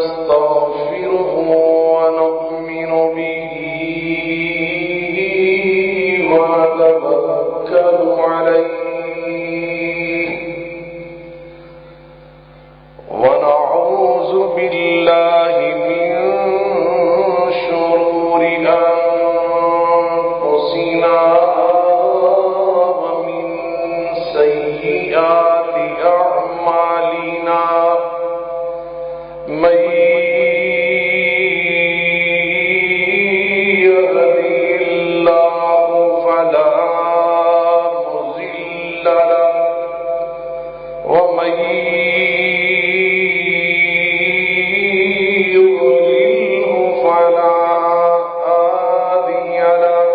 ونستغفره ونؤمن به ونتوكل عليه ونعوذ بالله من شرور أنفسنا ومن سيئات أعمالنا من يهده الله فلا مضل له ومن يضلله فلا هادي له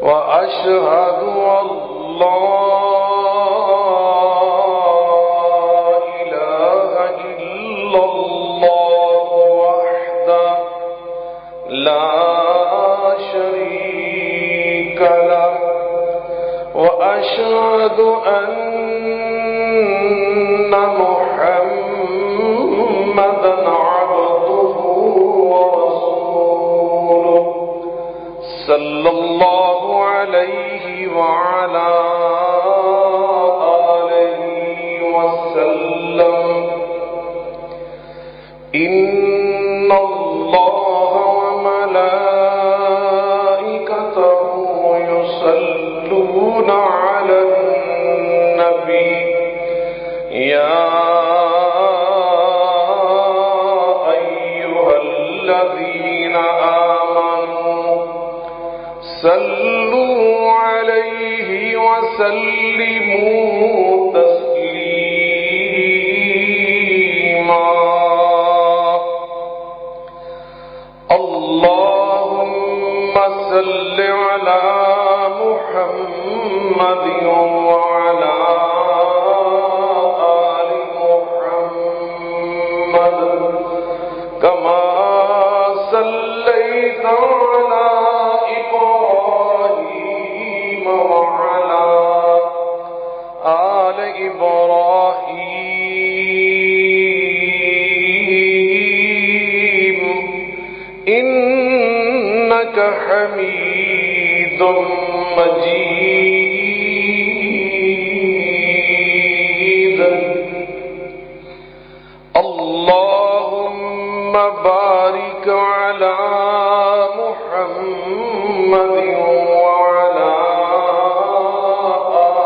وأشهد أن لا شريك له وأشهد أن محمدا عبده ورسوله صلى الله عليه وعلى آله وسلم إن الله وملائكته يصلون على النبي يا أيها الذين آمنوا صلوا عليه وسلموا تسليما اللهم صل على محمد وعلى آل محمد كما صليت على إبراهيم وعلى آل إبراهيم إنك حميد مجيد اللهم بارك على محمد وعلى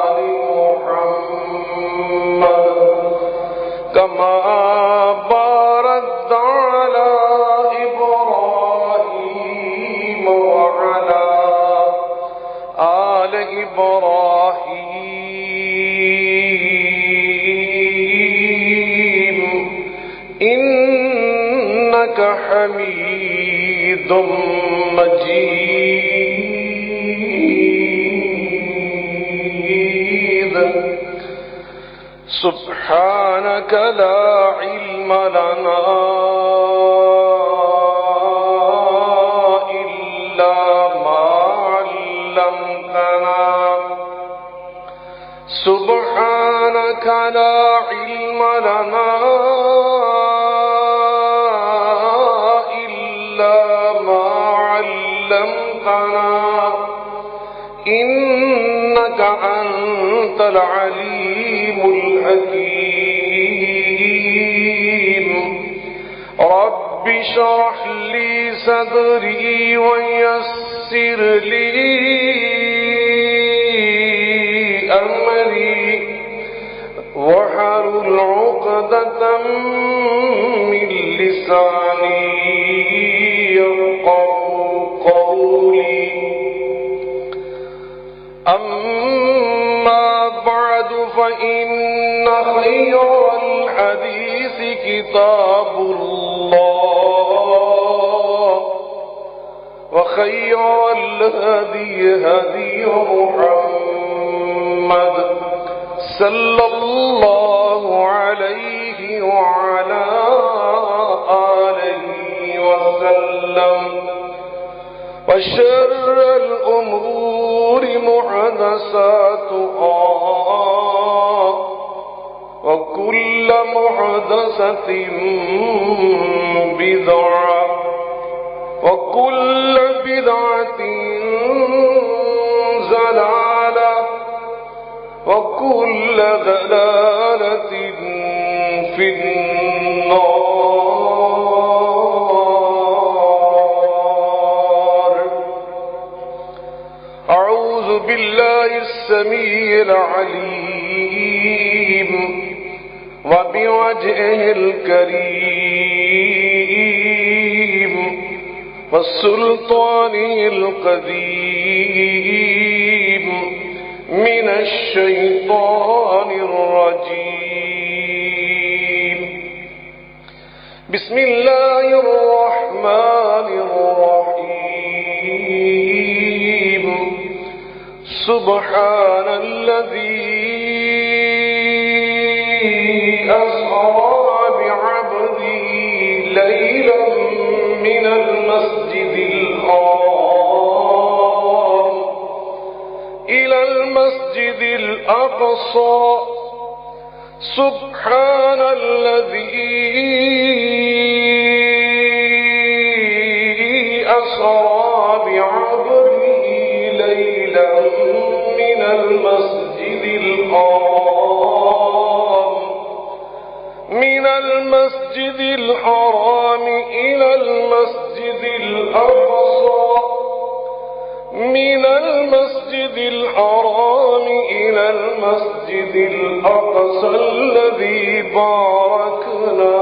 آل محمد كما باركت على إبراهيم وعلى آل إبراهيم إنك حميد مجيد سبحانك لا علم لنا إلا ما علمتنا سبحانك لا علم لنا إلا ما علمتنا إنك أنت العليم الحكيم رب اشرح لي صدري ويسر لي أمري واحلل عقدة من لساني يفقهوا قولي أما بعد فإن خير الحديث كتاب الله وخير الهدي هدي محمد صلى الله عليه وعلى آله وسلم وشر الأمور محدثاتها وكل وكل محدثة بدعة وكل بدعة ضلالة وكل ضلالة في النار. أعوذ بالله السميع العليم وبوجهه الكريم والسلطانه القديم من الشيطان الرجيم. بسم الله الرحمن الرحيم. سبحان الذي أسرى بعبده ليلا من المسجد الحرام إلى المسجد الأقصى. سبحان الذي أسرى بعبده ليلا من المسجد الحرام إلى المسجد الأقصى من المسجد الحرام إلى المسجد الأقصى الذي باركنا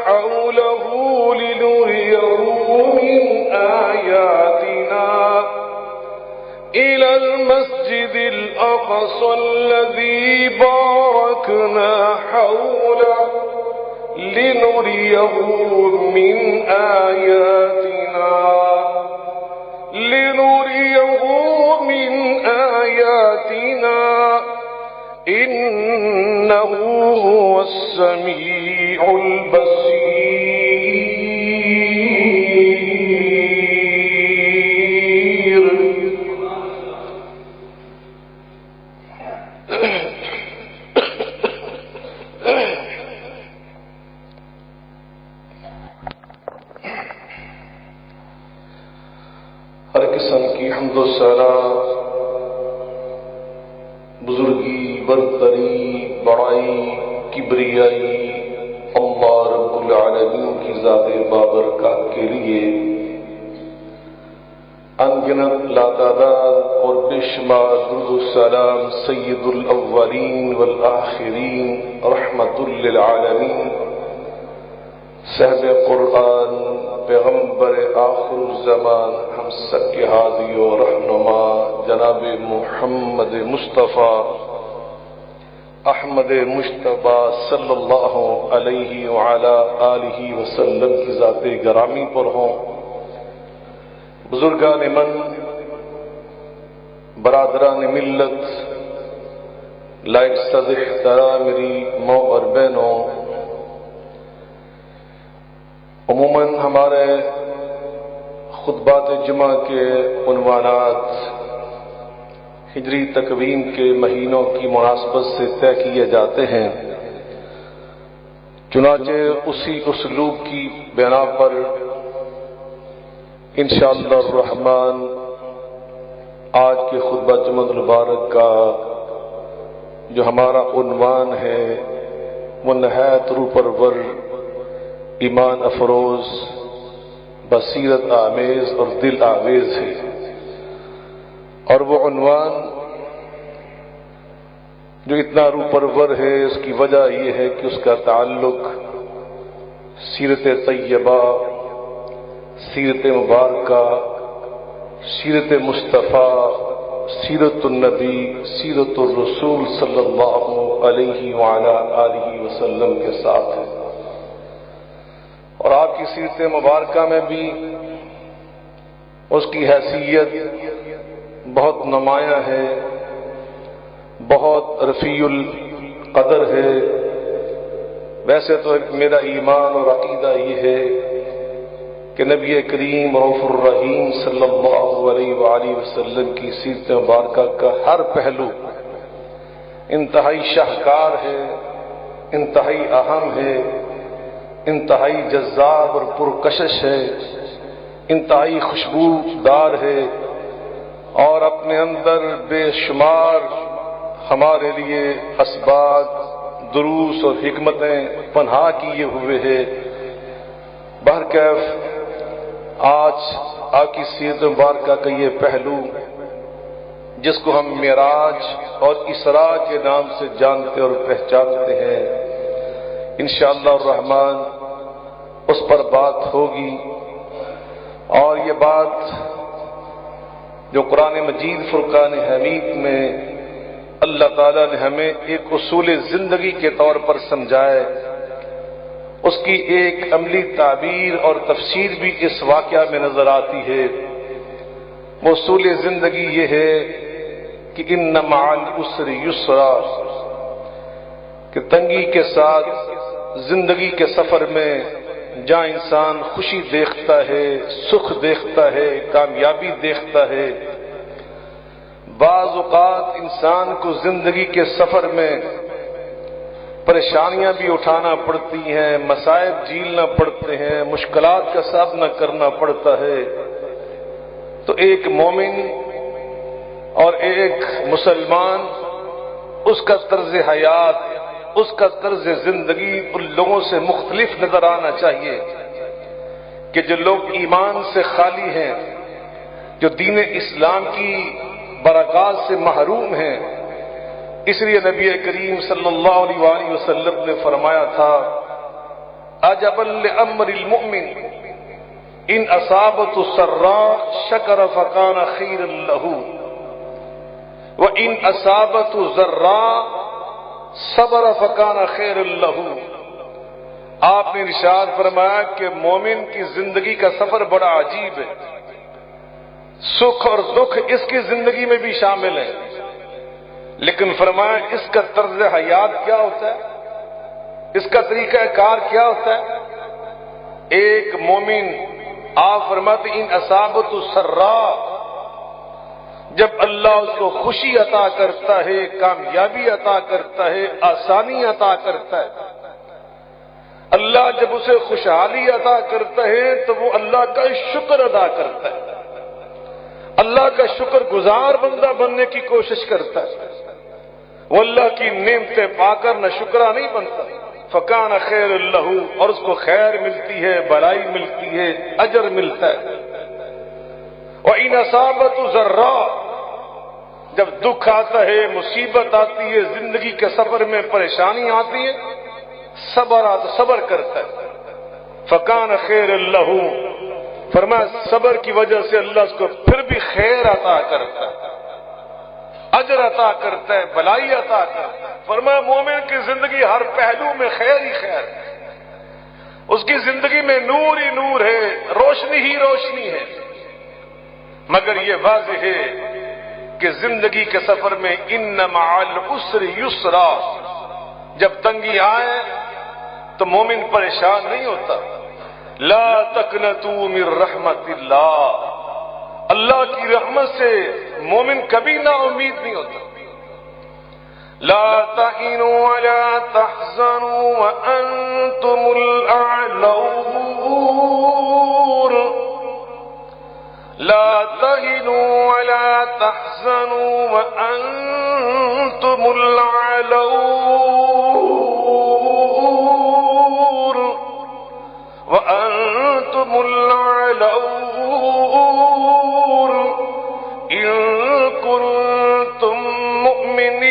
حوله لنريه من آياتنا. إلى المسجد الأقصى الذي باركنا حوله لنريه من آياتنا إنه هو السميع البصير. ہر قسم کی حمد و ثنا، بزرگی، برتری، بڑائی، کبریائی اللہ رب العالمین کی ذات بابرکات کے لیے انگنت لاتعداد اور بے شمار درود و سلام سید الاولین والآخرین رحمت للعالمین صاحب قرآن پیغمبر آخر الزمان ہم سب کے ہادی و رہنما جناب محمد مصطفیٰ احمد مجتبی صلی اللہ علیہ وعلی آلہ وسلم کی ذات گرامی پر ہوں. بزرگان من، برادران ملت، لائق صد احترام میری ماں اور بہنوں، عموماً ہمارے خطبات جمعہ کے عنوانات ہجری تقویم کے مہینوں کی مناسبت سے طے کیے جاتے ہیں، چنانچہ اسی اسلوب کی بنا پر انشاءاللہ الرحمن آج کے خطبہ جمعہ المبارک کا جو ہمارا عنوان ہے وہ نہایت روح پرور، ایمان افروز، بصیرت آمیز اور دل آویز ہے. اور وہ عنوان جو اتنا روح پرور ہے اس کی وجہ یہ ہے کہ اس کا تعلق سیرت طیبہ، سیرت مبارکہ، سیرت مصطفیٰ، سیرت النبی، سیرت الرسول صلی اللہ علیہ وعلی آلہ وسلم کے ساتھ ہے. اور آپ کی سیرت مبارکہ میں بھی اس کی حیثیت بہت نمایاں ہے، بہت رفیع القدر ہے. ویسے تو میرا ایمان اور عقیدہ یہ ہے کہ نبی کریم رؤوف الرحیم صلی اللہ علیہ وآلہ وسلم کی سیرت مبارکہ کا ہر پہلو انتہائی شاہکار ہے، انتہائی اہم ہے، انتہائی جذاب اور پرکشش ہے، انتہائی خوشبودار ہے، اور اپنے اندر بے شمار ہمارے لیے اسباب، دروس اور حکمتیں پنہا کیے ہوئے ہیں۔ بہرکیف آج آپ کی سیرت مبارکہ کا یہ پہلو جس کو ہم معراج اور اسراء کے نام سے جانتے اور پہچانتے ہیں، انشاءاللہ الرحمن اس پر بات ہوگی۔ اور یہ بات جو قرآن مجید فرقان حمید میں اللہ تعالیٰ نے ہمیں ایک اصول زندگی کے طور پر سمجھائے، اس کی ایک عملی تعبیر اور تفسیر بھی اس واقعہ میں نظر آتی ہے۔ وہ اصول زندگی یہ ہے کہ ان مع العسر یسرا، کہ تنگی کے ساتھ زندگی کے سفر میں جہاں انسان خوشی دیکھتا ہے، سکھ دیکھتا ہے، کامیابی دیکھتا ہے، بعض اوقات انسان کو زندگی کے سفر میں پریشانیاں بھی اٹھانا پڑتی ہیں، مصائب جھیلنا پڑتے ہیں، مشکلات کا سامنا کرنا پڑتا ہے۔ تو ایک مومن اور ایک مسلمان، اس کا طرز حیات، اس کا طرز زندگی ان لوگوں سے مختلف نظر آنا چاہیے کہ جو لوگ ایمان سے خالی ہیں، جو دین اسلام کی برکات سے محروم ہیں۔ اس لیے نبی کریم صلی اللہ علیہ وآلہ وسلم نے فرمایا تھا عجبا لامر المؤمن ان اصابت السراء شکر فکان خیرا له وان اصابت ضراء صبر فکان خیرا له۔ آپ نے ارشاد فرمایا کہ مومن کی زندگی کا سفر بڑا عجیب ہے، سکھ اور دکھ اس کی زندگی میں بھی شامل ہے، لیکن فرمایا اس کا طرز حیات کیا ہوتا ہے، اس کا طریقہ کار کیا ہوتا ہے۔ ایک مومن، آپ فرماتے ان اصابت السراء، جب اللہ اس کو خوشی عطا کرتا ہے، کامیابی عطا کرتا ہے، آسانی عطا کرتا ہے، اللہ جب اسے خوشحالی عطا کرتا ہے تو وہ اللہ کا شکر ادا کرتا ہے، اللہ کا شکر گزار بندہ بننے کی کوشش کرتا ہے، وہ اللہ کی نعمتیں پا کر نہ شکرا نہیں بنتا، فکان خیر اللہ، اور اس کو خیر ملتی ہے، بھلائی ملتی ہے، اجر ملتا ہے۔ وَإِنْ أَصَابَتْهُ ضَرَّاء، جب دکھ آتا ہے، مصیبت آتی ہے، زندگی کے سفر میں پریشانی آتی ہے، صبر کرتا ہے، فکان خیر اللہ، فرمایا صبر کی وجہ سے اللہ اس کو پھر بھی خیر عطا کرتا ہے، اجر عطا کرتا ہے، بھلائی عطا کرتا ہے۔ فرمایا مومن کی زندگی ہر پہلو میں خیر ہی خیر ہے، اس کی زندگی میں نور ہی نور ہے، روشنی ہی روشنی ہے۔ مگر یہ واضح ہے کہ زندگی کے سفر میں ان مع العسر یسرا، جب تنگی آئے تو مومن پریشان نہیں ہوتا۔ لا تقنطوا من رحمت اللہ، اللہ کی رحمت سے مومن کبھی نا امید نہیں ہوتا۔ لا تهنوا ولا تحزنوا وانتم الاعلون، لا تهنوا ولا تحزنوا وانتم الاعلون وأنتم الأعلون إن كنتم مؤمنين۔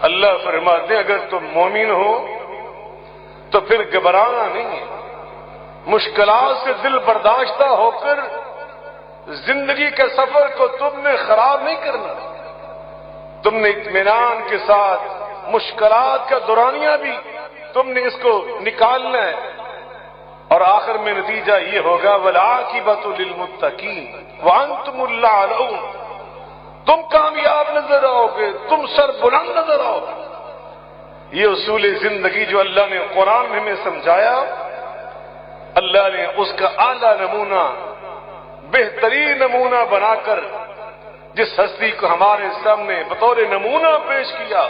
اللہ فرماتے ہیں اگر تم مومن ہو تو پھر گھبرانا نہیں ہے، مشکلات سے دل برداشتہ ہو کر زندگی کے سفر کو تم نے خراب نہیں کرنا، تم نے اطمینان کے ساتھ مشکلات کا دورانیہ بھی تم نے اس کو نکالنا ہے، اور آخر میں نتیجہ یہ ہوگا والعاقبۃ للمتقین وانتم الاعلون، تم کامیاب نظر آؤ گے، تم سر بلند نظر آؤ گے۔ یہ اصول زندگی جو اللہ نے قرآن میں ہمیں سمجھایا، اللہ نے اس کا اعلیٰ نمونہ، بہترین نمونہ بنا کر جس ہستی کو ہمارے سامنے بطور نمونہ پیش کیا،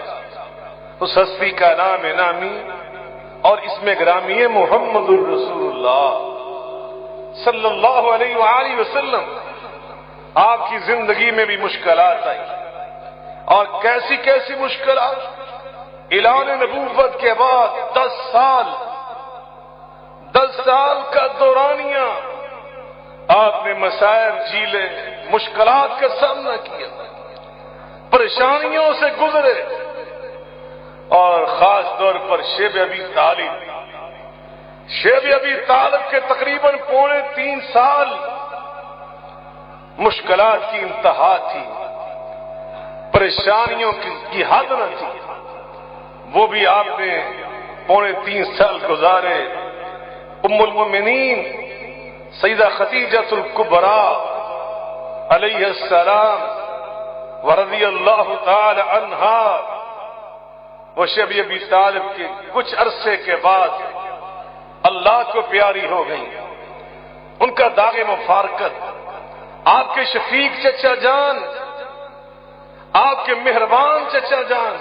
اس ہستی کا نام نامی اور اس میں گرامی ہے محمد الرسول اللہ صلی اللہ علیہ وآلہ وسلم۔ آپ کی زندگی میں بھی مشکلات آئی، اور کیسی کیسی مشکلات۔ اعلان نبوت کے بعد 10 سال کا دورانیہ آپ نے مصائب جھیلے، مشکلات کا سامنا کیا، پریشانیوں سے گزرے، اور خاص طور پر شیب ابی طالب کے تقریباً 3.25 سال مشکلات کی انتہا تھی، پریشانیوں کی حد نہ تھی، وہ بھی آپ نے 3.25 سال گزارے۔ ام المؤمنین سیدہ خدیجہ الکبریٰ علیہ السلام ورضی اللہ تعالی عنہا، وہ شیب ابی طالب کے کچھ عرصے کے بعد اللہ کو پیاری ہو گئی۔ ان کا داغ مفارقت، آپ کے شفیق چچا جان، آپ کے مہربان چچا جان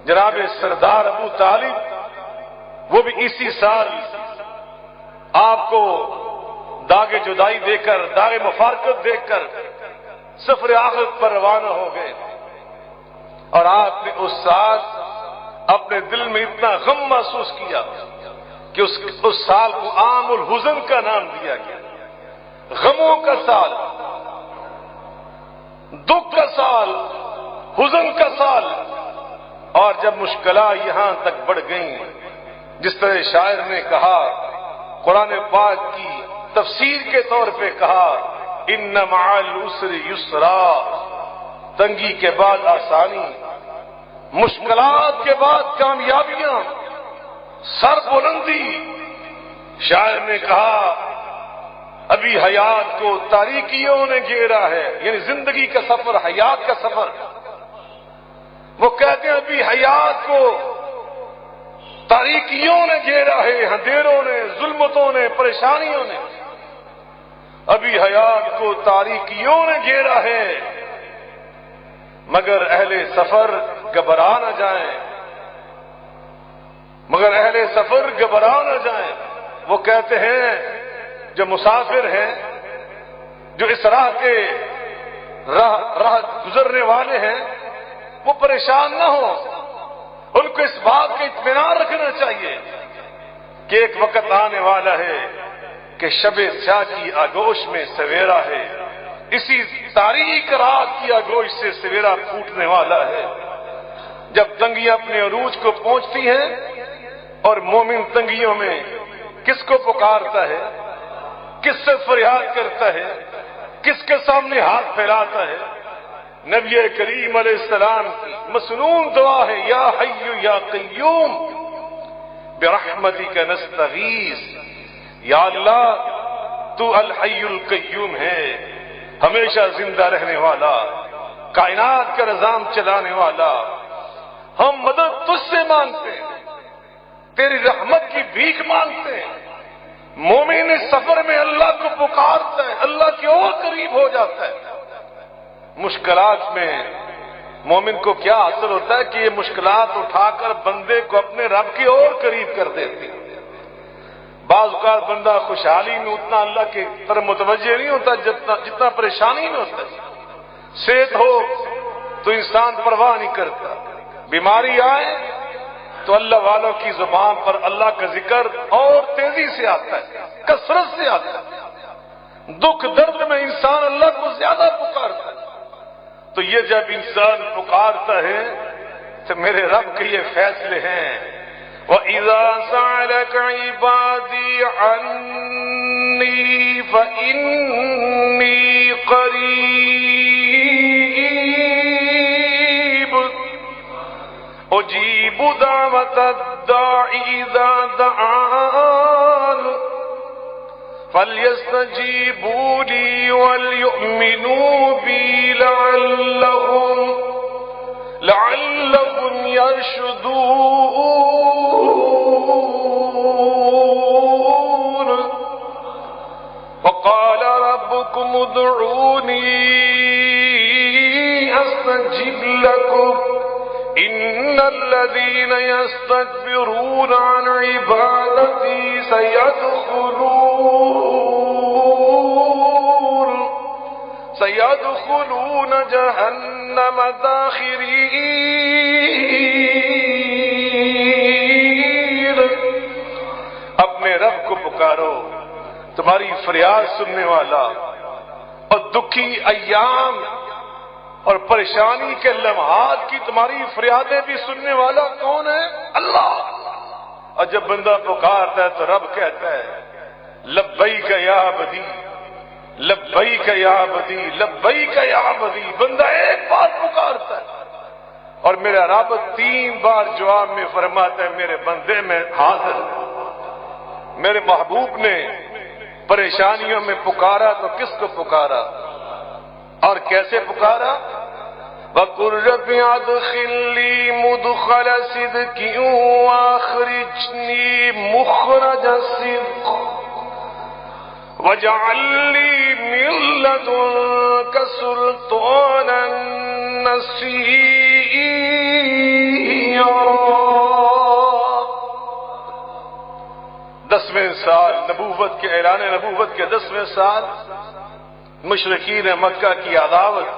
جناب سردار ابو طالب، وہ بھی اسی سال آپ کو داغ جدائی دے کر، داغ مفارقت دے کر سفر آخرت پر روانہ ہو گئے، اور آپ نے اس سال اپنے دل میں اتنا غم محسوس کیا کہ اس سال کو عام الحزن کا نام دیا گیا، غموں کا سال، دکھ کا سال، حزن کا سال۔ اور جب مشکلات یہاں تک بڑھ گئیں، جس طرح شاعر نے کہا، قرآن پاک کی تفسیر کے طور پہ کہا، ان مع العسر یسرا، تنگی کے بعد آسانی، مشکلات کے بعد کامیابیاں، سر بلندی۔ شاعر نے کہا ابھی حیات کو تاریکیوں نے گھیرا ہے، یعنی زندگی کا سفر، حیات کا سفر۔ وہ کہتے ہیں ابھی حیات کو تاریکیوں نے گھیرا ہے، اندھیروں نے، ظلمتوں نے، پریشانیوں نے، ابھی حیات کو تاریکیوں نے گھیرا ہے، مگر اہل سفر گھبرا نہ جائیں، مگر اہل سفر گھبرا نہ جائیں۔ وہ کہتے ہیں جو مسافر ہیں، جو اس راہ کے راہ گزرنے والے ہیں، وہ پریشان نہ ہوں، ان کو اس بات کا اطمینان رکھنا چاہیے کہ ایک وقت آنے والا ہے کہ شب سیاہ کی آگوش میں سویرا ہے، اسی تاریک رات کی آگوش سے سویرا پھوٹنے والا ہے۔ جب تنگیاں اپنے عروج کو پہنچتی ہیں، اور مومن تنگیوں میں کس کو پکارتا ہے، کس سے فریاد کرتا ہے، کس کے سامنے ہاتھ پھیلاتا ہے؟ نبی کریم علیہ السلام کی مسنون دعا ہے، یا حی یا قیوم برحمتک نستغیث۔ یا اللہ تو الحی القیوم ہے، ہمیشہ زندہ رہنے والا، کائنات کا نظام چلانے والا، ہم مدد تجھ سے مانگتے ہیں، تیری رحمت کی بھیک مانگتے ہیں۔ مومن سفر میں اللہ کو پکارتا ہے، اللہ کے اور قریب ہو جاتا ہے۔ مشکلات میں مومن کو کیا حاصل ہوتا ہے کہ یہ مشکلات اٹھا کر بندے کو اپنے رب کی اور قریب کر دیتی ہے۔ بعض اوقات بندہ خوشحالی میں اتنا اللہ کی طرف متوجہ نہیں ہوتا جتنا پریشانی میں ہوتا ہے۔ صحت ہو تو انسان پرواہ نہیں کرتا، بیماری آئے تو اللہ والوں کی زبان پر اللہ کا ذکر اور تیزی سے آتا ہے، کثرت سے آتا ہے۔ دکھ درد میں انسان اللہ کو زیادہ پکارتا ہے۔ تو یہ جب انسان پکارتا ہے تو میرے رب کے یہ فیصلے ہیں، وَإِذَا سَأَلَكَ عِبَادِي عَنِّي فَإِنِّي قَرِيبٌ أُجِيبُ دَعْوَةَ الدَّاعِ إِذَا دَعَانِ فَلْيَسْتَجِيبُوا لِي وَلْيُؤْمِنُوا بِي لَعَلَّهُمْ يرشدون وقال ربكم ادعوني استجب لكم ان الذين يستكبرون عن عبادتي سيدخلون جہنم داخرین۔ اپنے رب کو پکارو، تمہاری فریاد سننے والا اور دکھی ایام اور پریشانی کے لمحات کی تمہاری فریادیں بھی سننے والا کون ہے؟ اللہ۔ اور جب بندہ پکارتا ہے تو رب کہتا ہے لبیک یا عبدی، لبیک یا عبدی، لبیک یا عبدی۔ بندہ ایک بار پکارتا ہے اور میرا رب 3 بار جواب میں فرماتا ہے میرے بندے میں حاضر ہوں۔ میرے محبوب نے پریشانیوں میں پکارا تو کس کو پکارا اور کیسے پکارا؟ وَقُلْ رَبِّ أَدْخِلْنِي مُدْخَلَ صِدْقٍ وَأَخْرِجْنِي مُخْرَجَ صِدْقٍ وَاجْعَلْ لِي مِن لَّدُنكَ سُلْطَانًا نَّصِيرًا۔ 10ویں سال نبوت کے اعلان نبوت کے 10ویں سال مشرکین مکہ کی عداوت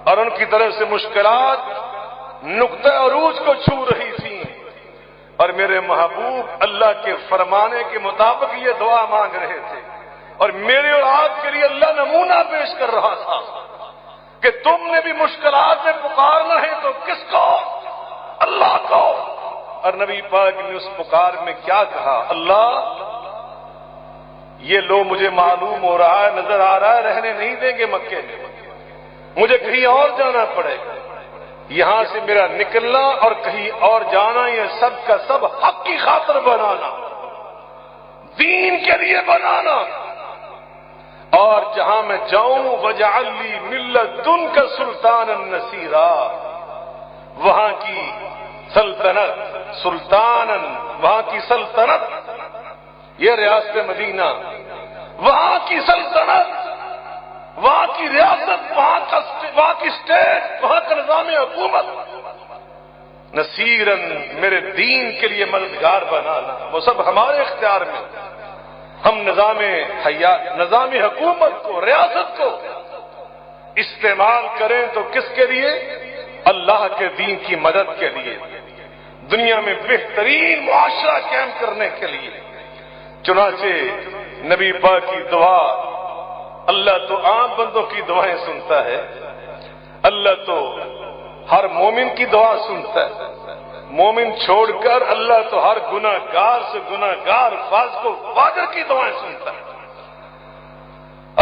اور ان کی طرف سے مشکلات نقطہ عروج کو چھو رہی تھیں، اور میرے محبوب اللہ کے فرمانے کے مطابق یہ دعا مانگ رہے تھے، اور میرے اور آپ کے لیے اللہ نمونہ پیش کر رہا تھا کہ تم نے بھی مشکلات میں پکارنا ہے تو کس کو؟ اللہ کو۔ اور نبی پاک نے اس پکار میں کیا کہا؟ اللہ یہ لو مجھے معلوم ہو رہا ہے، نظر آ رہا ہے رہنے نہیں دیں گے مکے میں، مجھے کہیں اور جانا پڑے گا، یہاں سے میرا نکلنا اور کہیں اور جانا یہ سب کا سب حق کی خاطر بنانا، دین کے لیے بنانا، اور جہاں میں جاؤں وَاجْعَلْ لِي مِن لَّدُنكَ سُلْطَانًا نَّصِيرًا، وہاں کی سلطنت، سلطانن وہاں کی سلطنت، یہ ریاست مدینہ، وہاں کی سلطنت، وہاں کی ریاست، وہاں کی اسٹیٹ، وہاں کا نظام حکومت، نصیرن میرے دین کے لیے مددگار بنانا، وہ سب ہمارے اختیار میں۔ ہم نظام حکومت کو، ریاست کو استعمال کریں تو کس کے لیے؟ اللہ کے دین کی مدد کے لیے، دنیا میں بہترین معاشرہ قائم کرنے کے لیے۔ چنانچہ نبی پاک کی دعا، اللہ تو عام بندوں کی دعائیں سنتا ہے، اللہ تو ہر مومن کی دعا سنتا ہے، مومن چھوڑ کر اللہ تو ہر گناہ گار سے گناہ گار فاسق و فاجر کی دعائیں سنتا ہے۔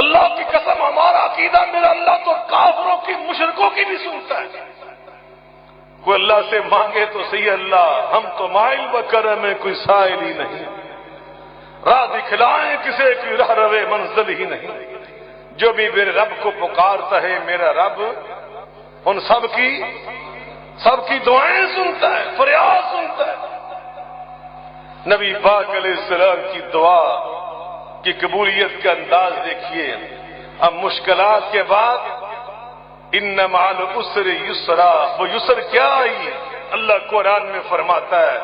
اللہ کی قسم ہمارا عقیدہ میرا اللہ تو کافروں کی، مشرکوں کی بھی سنتا ہے۔ کوئی اللہ سے مانگے تو صحیح اللہ ہم تو مائل بکرم میں کوئی سائل ہی نہیں، راہ دکھلائیں کسے کی راہ روے منزل ہی نہیں۔ جو بھی میرے رب کو پکارتا ہے میرا رب ان سب کی دعائیں سنتا ہے، فریاد سنتا ہے۔ نبی پاک علیہ السلام کی دعا کی قبولیت کا انداز دیکھیے۔ اب مشکلات کے بعد ان مع العسر یسرا، وہ یسر کیا آئی؟ اللہ قرآن میں فرماتا ہے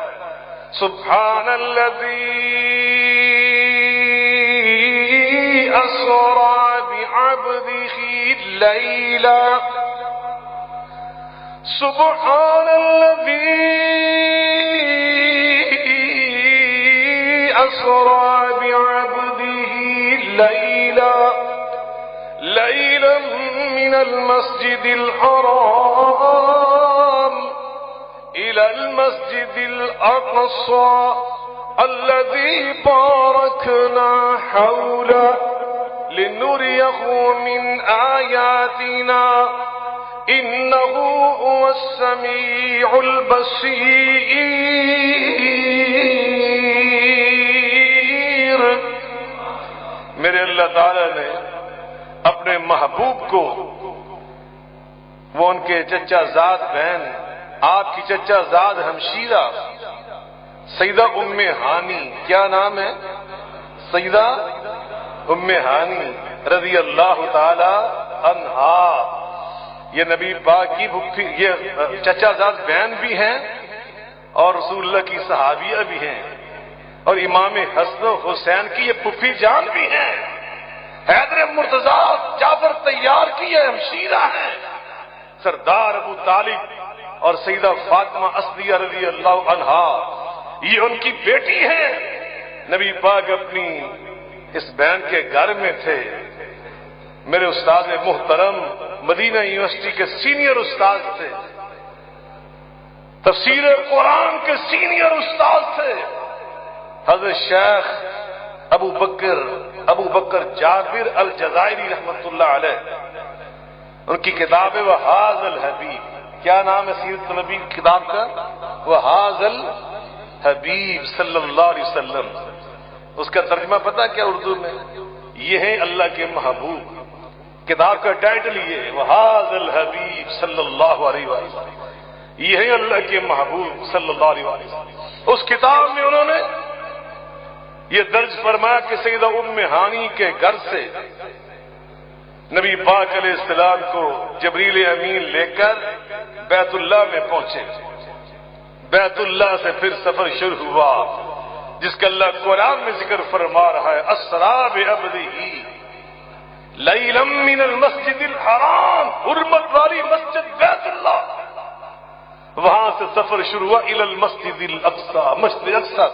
سبحان الذی اسرا بعبده لیلا، سبحان الذی اسرا بعبده لیلا من المسجد الحرام إلى المسجد الأقصى الذي باركنا حوله لنريه من آياتنا إنه هو السميع البصير۔ میرے اللہ تعالی نے اپنے محبوب کو، وہ ان کے چچا زاد بہن آپ کی چچا زاد ہمشیرہ سیدہ ام ہانی، کیا نام ہے؟ سیدہ ام ہانی رضی اللہ تعالی عنہا، یہ نبی پاک کی پھوپھی، یہ چچا زاد بہن بھی ہیں اور رسول اللہ کی صحابیہ بھی ہیں، اور امام حسن و حسین کی یہ پھوپھی جان بھی ہیں، حیدر مرتضی جعفر طیار کی یہ ہمشیرہ ہیں، سردار ابو طالب اور سیدہ فاطمہ اصلیہ رضی اللہ عنہا یہ ان کی بیٹی ہیں۔ نبی پاک اپنی اس بہن کے گھر میں تھے، میرے استاد محترم مدینہ یونیورسٹی کے سینئر استاد تھے، تفسیر قرآن کے سینئر استاد تھے، حضرت شیخ ابو بکر جابر الجزائری رحمت اللہ علیہ، ان کی کتاب ہے وحاذ الحبیب، کیا نام ہے سیرت النبی کتاب کا؟ وحاذ الحبیب صلی اللہ علیہ وسلم۔ اس کا ترجمہ پتہ کیا اردو میں؟ یہ ہے اللہ کے محبوب، کتاب کا ٹائٹل یہ ہے وحاذ الحبیب صلی اللہ علیہ وسلم، یہ ہے اللہ کے محبوب صلی اللہ علیہ وسلم۔ اس کتاب میں انہوں نے یہ درج فرمایا کہ سیدہ ام ہانی کے گھر سے نبی پاک علیہ السلام کو جبریل امین لے کر بیت اللہ میں پہنچے، بیت اللہ سے پھر سفر شروع ہوا جس کا اللہ قرآن میں ذکر فرما رہا ہے، اسرا بعبدہ لیلا من المسجد الحرام، حرمت والی مسجد بیت اللہ، وہاں سے سفر شروع ہوا الی المسجد الاقصی، مسجد اقصی تک۔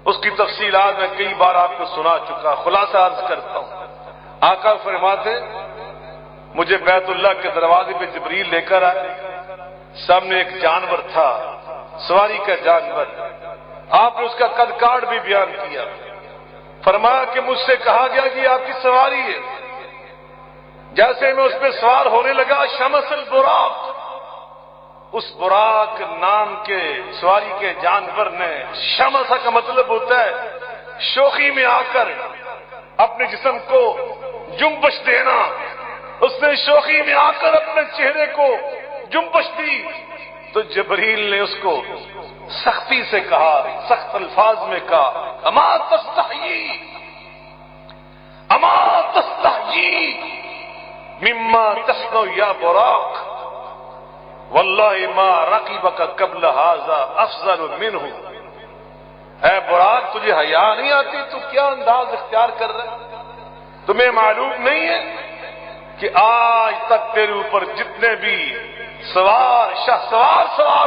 اس کی تفصیلات میں کئی بار آپ کو سنا چکا، خلاصہ عرض کرتا ہوں۔ آقا فرماتے مجھے بیت اللہ کے دروازے پہ جبریل لے کر آئے، سامنے ایک جانور تھا، سواری کا جانور، آپ نے اس کا قد کاٹ بھی بیان کیا، فرمایا کہ مجھ سے کہا گیا کہ آپ کی سواری ہے، جیسے میں اس پہ سوار ہونے لگا شمس البراق، اس براق نام کے سواری کے جانور نے، شمسا کا مطلب ہوتا ہے شوخی میں آ کر اپنے جسم کو جنبش دینا، اس نے شوخی میں آ کر اپنے چہرے کو جنبش دی، تو جبریل نے اس کو سختی سے کہا، سخت الفاظ میں کہا، اما تستحیی مما تصنع یا براق، واللہ ما رقیبک قبل ھذا افضل منہ، اے براق تجھے حیا نہیں آتی، تو کیا انداز اختیار کر رہا ہے؟ تمہیں معلوم نہیں ہے کہ آج تک تیرے اوپر جتنے بھی سوار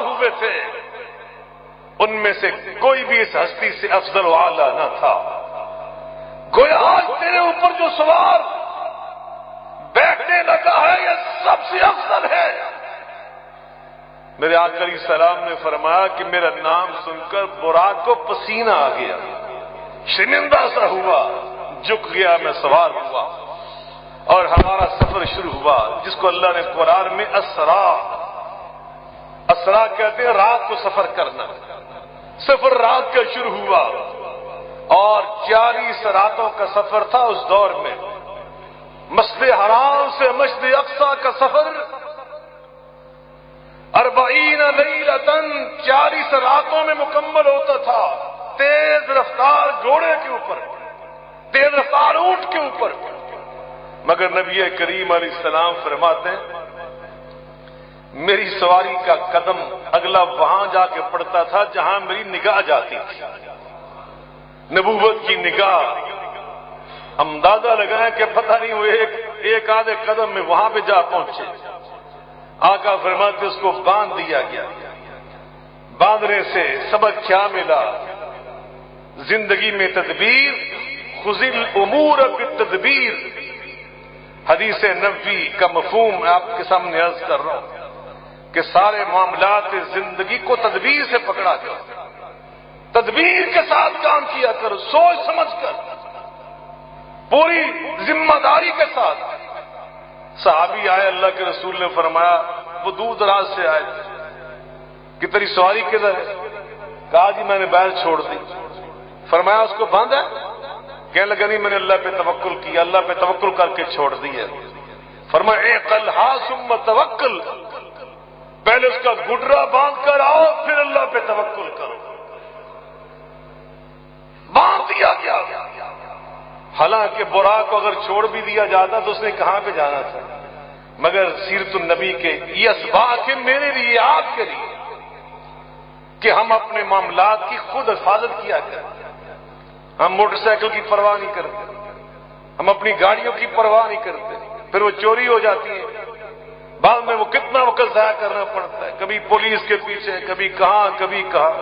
ہوئے تھے ان میں سے کوئی بھی اس ہستی سے افضل و اعلیٰ نہ تھا، گویا آج تیرے اوپر جو سوار بیٹھنے لگا ہے یہ سب سے افضل ہے۔ میرے آقا علیہ السلام نے فرمایا کہ میرا نام سن کر براق کو پسینہ آ گیا، شرمندہ سا ہوا، جھک گیا، میں سوار ہوا اور ہمارا سفر شروع ہوا جس کو اللہ نے قرآن میں اسرا کہتے ہیں، رات کو سفر کرنا، سفر رات کا شروع ہوا اور 40 راتوں کا سفر تھا اس دور میں، مسجد حرام سے مسجد اقصی کا سفر 40 لیلۃ، 40 راتوں میں مکمل ہوتا تھا، تیز رفتار گھوڑے کے اوپر، تیز رفتار اونٹ کے اوپر، مگر نبی کریم علیہ السلام فرماتے ہیں میری سواری کا قدم اگلا وہاں جا کے پڑتا تھا جہاں میری نگاہ جاتی تھی، نبوت کی نگاہ، اندازہ لگایا کہ پتہ نہیں وہ ایک آدھے قدم میں وہاں پہ جا پہنچے۔ آقا فرماتے اس کو باندھ دیا گیا، باندھنے سے سبق کیا ملا؟ زندگی میں تدبیر، خذ الامور بالتدبیر، حدیث نبوی کا مفہوم میں آپ کے سامنے عرض کر رہا ہوں کہ سارے معاملات زندگی کو تدبیر سے پکڑا کرو، تدبیر کے ساتھ کام کیا کرو، سوچ سمجھ کر، پوری ذمہ داری کے ساتھ۔ صحابی آئے، اللہ کے رسول نے فرمایا، وہ دور دراز سے آئے کہ تیری سواری کدھر ہے؟ کہا جی میں نے بیل چھوڑ دی۔ فرمایا اس کو باندھا؟ کہنے لگا نہیں، میں نے اللہ پہ توکل کیا، اللہ پہ توکل کر کے چھوڑ دی ہے۔ فرمایا اعقلھا ثم توکل، پہلے اس کا گڈرا باندھ کر آؤ، پھر اللہ پہ توکل کرو۔ باندھ دیا گیا، حالانکہ براق کو اگر چھوڑ بھی دیا جاتا تو اس نے کہاں پہ جانا تھا، مگر سیرت النبی کے یہ اسباق ہے میرے لیے، آپ کے لیے، کہ ہم اپنے معاملات کی خود حفاظت کیا کریں۔ ہم موٹر سائیکل کی پرواہ نہیں کرتے، ہم اپنی گاڑیوں کی پرواہ نہیں کرتے، پھر وہ چوری ہو جاتی ہے، بعد میں وہ کتنا وقت ضائع کرنا پڑتا ہے، کبھی پولیس کے پیچھے، کبھی کہاں کبھی کہاں۔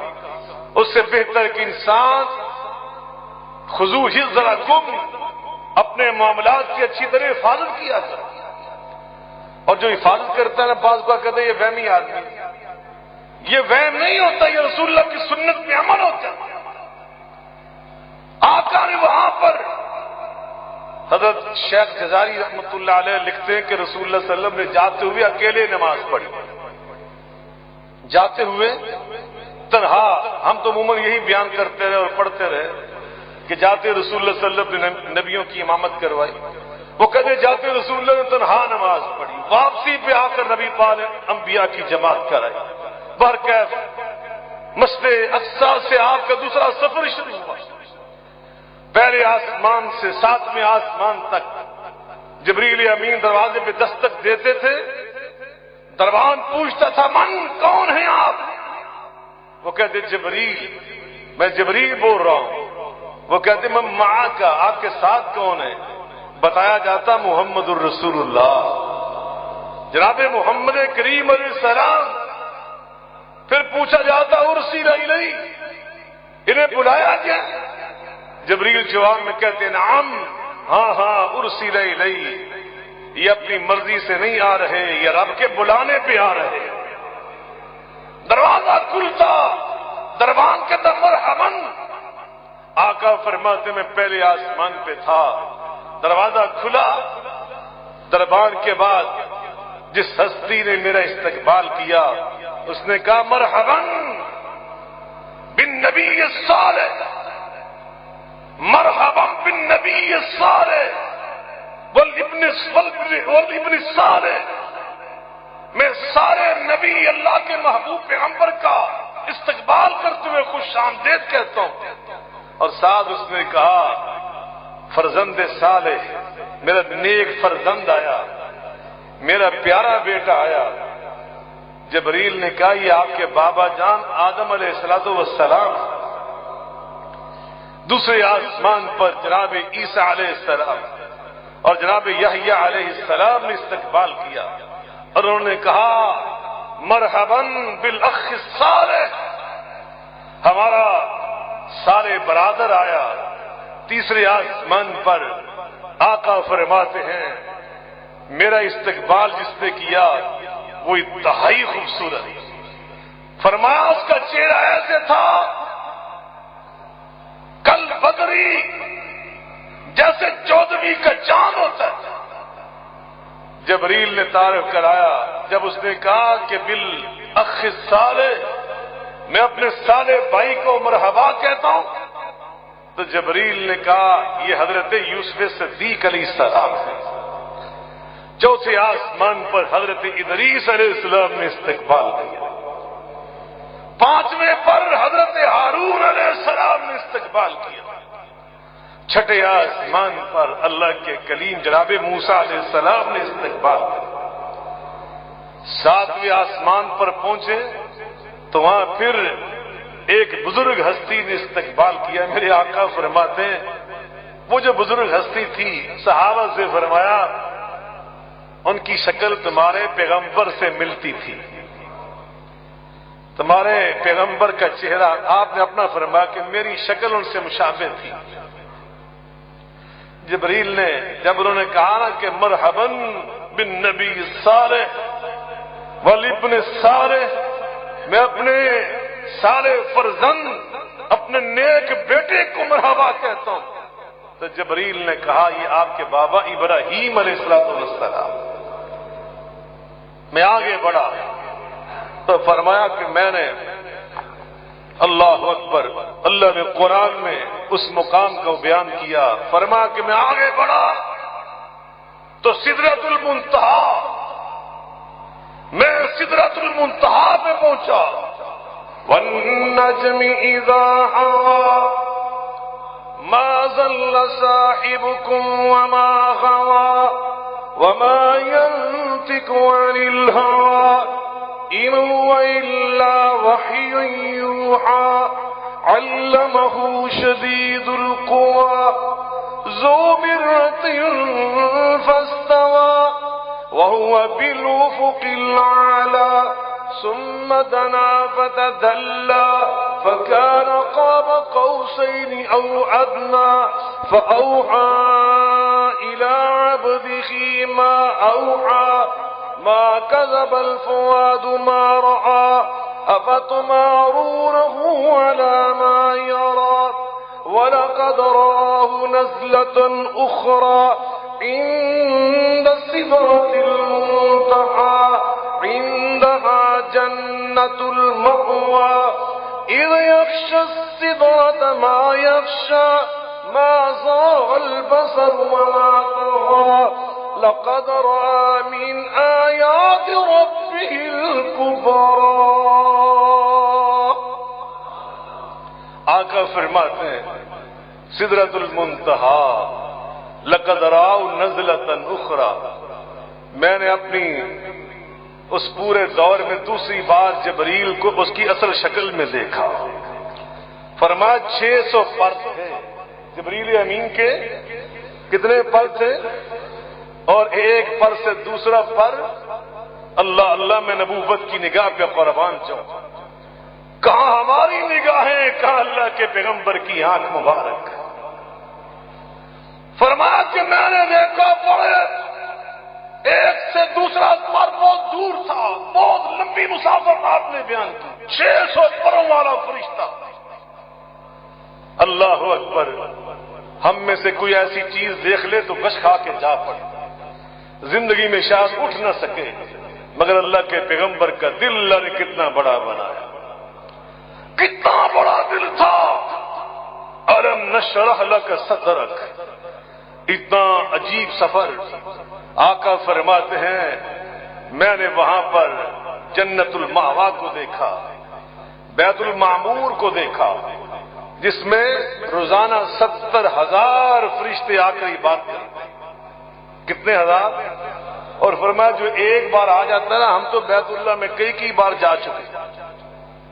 اس سے بہتر کہ انسان خضوع حذرکم اپنے معاملات کی اچھی طرح حفاظت کیا کرے۔ اور جو حفاظت کرتا ہے نا، بعض کو کہتے ہیں یہ وہمی آدمی، یہ وہم نہیں ہوتا، یہ رسول اللہ کی سنت میں عمل ہوتا ہے۔ آقا نے وہاں پر، حضرت شیخ جزاری رحمۃ اللہ علیہ لکھتے ہیں کہ رسول اللہ صلی اللہ علیہ وسلم نے جاتے ہوئے اکیلے نماز پڑھی، جاتے ہوئے تنہا۔ ہم تو عموماً یہی بیان کرتے رہے اور پڑھتے رہے کہ جاتے رسول اللہ صلی اللہ علیہ وسلم نے نبیوں کی امامت کروائی، وہ کہتے جاتے رسول اللہ نے تنہا نماز پڑھی، واپسی پہ آ کر نبی پاک نے انبیاء کی جماعت کرائی۔ برکیف مسجد اقصی سے آپ کا دوسرا سفر شروع ہوا، پہلے آسمان سے 7ویں آسمان تک جبریل امین دروازے پہ دستک دیتے تھے، دربان پوچھتا تھا من، کون ہیں آپ؟ وہ کہتے جبریل، میں جبریل بول رہا ہوں۔ وہ کہتے میں معاک، آپ کے ساتھ کون ہے؟ بتایا جاتا محمد الرسول اللہ، جناب محمد کریم علیہ السلام۔ پھر پوچھا جاتا ارسل الیہ، انہیں بلایا گیا؟ جبریل جواب میں کہتے نعم، ہاں ہاں ارسل الیہ، یہ اپنی مرضی سے نہیں آ رہے، یہ رب کے بلانے پہ آ رہے۔ دروازہ کھلتا، دربان کے اندر مرحباً، آقا فرماتے میں پہلے آسمان پہ تھا، دروازہ کھلا، دربان کے بعد جس ہستی نے میرا استقبال کیا اس نے کہا مرحباً بالنبی الصالح، مرحباً بالنبی الصالح والابن الصالح، میں سارے نبی اللہ کے محبوب پیغمبر کا استقبال کرتے ہوئے خوش آمدید کہتا ہوں۔ اور ساتھ اس نے کہا فرزند صالح، میرا نیک فرزند آیا، میرا پیارا بیٹا آیا۔ جبریل نے کہا یہ آپ کے بابا جان آدم علیہ السلام۔ دوسرے آسمان پر جناب عیسیٰ علیہ السلام اور جناب یحییٰ علیہ السلام نے استقبال کیا، اور انہوں نے کہا مرحباً بالاخ الصالح، ہمارا سارے برادر آیا۔ تیسرے آسمان پر آقا فرماتے ہیں میرا استقبال جس نے کیا وہ انتہائی خوبصورت، فرمایا اس کا چہرہ ایسے تھا کل بدری، جیسے 14ویں کا چاند ہوتا ہے۔ جبریل نے تعارف کرایا، جب اس نے کہا کہ بالاخ الصالح، میں اپنے صالح بھائی کو مرحبا کہتا ہوں، تو جبریل نے کہا یہ حضرت یوسف صدیق علیہ السلام ہے۔ چوتھے آسمان پر حضرت ادریس علیہ السلام نے استقبال کیا، پانچویں پر حضرت ہارون علیہ السلام نے استقبال کیا، چھٹے آسمان پر اللہ کے کلیم جناب موسیٰ علیہ السلام نے استقبال کیا۔ ساتویں آسمان پر پہنچے تو وہاں پھر ایک بزرگ ہستی نے استقبال کیا۔ میرے آقا فرماتے ہیں وہ جو بزرگ ہستی تھی، صحابہ سے فرمایا ان کی شکل تمہارے پیغمبر سے ملتی تھی، تمہارے پیغمبر کا چہرہ، آپ نے اپنا فرمایا کہ میری شکل ان سے مشابہ تھی۔ جبریل نے جب انہوں نے کہا نا کہ مرحباً بالنبی الصالح والابن الصالح، میں اپنے سارے فرزند اپنے نیک بیٹے کو مرحبا کہتا ہوں، تو جبریل نے کہا یہ آپ کے بابا ابراہیم علیہ السلام۔ میں آگے بڑھا تو فرمایا کہ میں نے اللہ اکبر، اللہ نے قرآن میں اس مقام کو بیان کیا، فرمایا کہ میں آگے بڑھا تو سدرۃ المنتہا میں سدرۃ المنتہا پہ پہنچا. والنجم اذا ہوا ما ضل صاحبكم وما غوى وما ينطق عن الهوى إن هو إلا وحي يوحى علمه شديد القوى ذو مرة فاستوى وهو بالأفق الأعلى ثم دنا فتدلى فكان قاب قوسين أو أدنى فأوحى إلى عبده ما أوحى ما كذب الفؤاد ما رأى أفتمارونه على ما يرى ولقد رآه نزلة أخرى عند سدرة المنتهى عندها جنة المأوى إذ يغشى السدرة ما يغشى ما زاغ البصر وما طغى لقد رأى من آيات ربه الكبرى. آقا فرماتے ہیں سدرۃ المنتہا لقد رأوا نزلة أخرى، میں نے اپنی اس پورے دور میں دوسری بار جبریل کو اس کی اصل شکل میں دیکھا. فرمایا 600 پر تھے جبریل امین کے. کتنے پر تھے؟ اور ایک پر سے دوسرا پر اللہ اللہ میں نبوت کی نگاہ پہ قربان جاؤں. کہاں ہماری نگاہیں، کہاں اللہ کے پیغمبر کی آنکھ مبارک. فرمایا کہ میں نے دیکھا پڑے ایک سے دوسرا پر بہت دور تھا، بہت لمبی مسافت آپ نے بیان کی. 600 پروں والا فرشتہ. اللہ اکبر. ہم میں سے کوئی ایسی چیز دیکھ لے تو گش کھا کے جا پڑے. زندگی میں شاید اٹھ نہ سکے، مگر اللہ کے پیغمبر کا دل اللہ نے کتنا بڑا بنایا. کتنا بڑا دل تھا. الم نشرح لک صدرک. اتنا عجیب سفر. آقا فرماتے ہیں میں نے وہاں پر جنت المأوا کو دیکھا، بیت المعمور کو دیکھا، جس میں روزانہ 70,000 فرشتے آ کر عبادت کرتے. کتنے ہزار؟ اور فرمایا جو ایک بار آ جاتا ہے نا، ہم تو بیت اللہ میں کئی بار جا چکے.